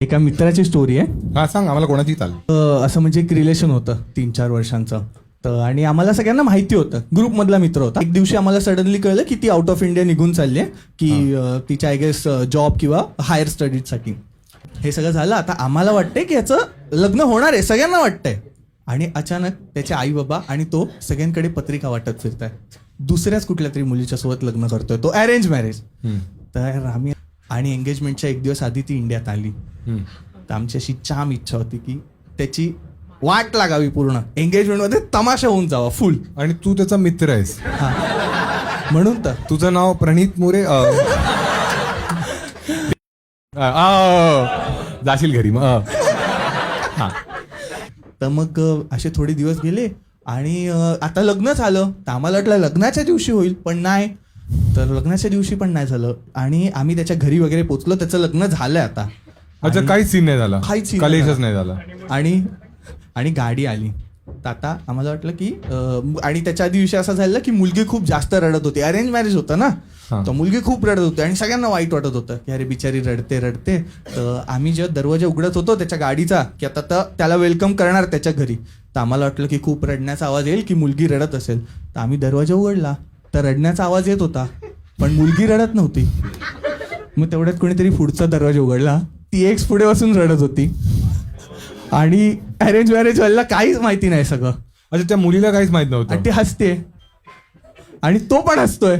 एका मित्राची स्टोरी आहे. हा सांग आम्हाला, कोणाची चालेल. असं म्हणजे एक रिलेशन होतं 3-4 वर्षांचं. तर आणि आम्हाला सगळ्यांना माहिती होतं, ग्रुपमधला मित्र होता. एक दिवशी आम्हाला सडनली कळलं की ती आउट ऑफ इंडिया निघून चालली आहे, की तिच्या आय गेस जॉब किंवा हायर स्टडीजसाठी. हे सगळं झालं. आता आम्हाला वाटतंय की याचं लग्न होणार आहे, सगळ्यांना वाटतंय. आणि अचानक त्याचे आई बाबा आणि तो सगळ्यांकडे पत्रिका वाटत फिरताय, दुसऱ्याच कुठल्या तरी मुलीच्या सोबत लग्न करतोय. तो अरेंज मॅरेज. तर आम्ही आणि एंगेजमेंटच्या एक दिवस आधी ती इंडियात आली. तर आमची अशी जाम इच्छा होती की त्याची वाट लागावी, पूर्ण एंगेजमेंटमध्ये तमाशा होऊन जावा फुल. आणि तू त्याचा मित्र आहेस. म्हणून तर तुझं नाव प्रणित मोरे. जाशील घरी मग. तर मग असे थोडे दिवस गेले आणि आता लग्न झालं. तर आम्हाला वाटलं लग्नाच्या दिवशी होईल, पण नाही. तर लग्नाच्या दिवशी पण नाही झालं. आणि आम्ही त्याच्या घरी वगैरे पोचलो. त्याचं लग्न झालंय आता. अच्छा, काहीच सीन नाही झाला, काहीच scene कलेशच नाही झाला. आणि गाडी आली. तर आता आम्हाला वाटलं की आणि त्याच्या आधी विषय असा झाला की मुलगी खूप जास्त रडत होती. अरेंज मॅरेज होतं ना, तर मुलगी खूप रडत होती आणि सगळ्यांना वाईट वाटत होतं की अरे बिचारी रडते. तर आम्ही जेव्हा दरवाजा उघडत होतो त्याच्या गाडीचा, की आता त्याला वेलकम करणार त्याच्या घरी, तर आम्हाला वाटलं की खूप रडण्याचा आवाज येईल, की मुलगी रडत असेल. तर आम्ही दरवाजा उघडला तर रडण्याचा आवाज येत होता, पण मुलगी रडत नव्हती. मग तेवढ्यात कोणीतरी पुढचा दरवाजा उघडला. ती एक्स पुढे बसून रडत होती. आणि अरेंज मॅरेज व्हायला काहीच माहिती नाही सगळं. अच्छा, त्या मुलीला काहीच माहित नव्हतं. आणि ती हसते आणि तो पण हसतोय.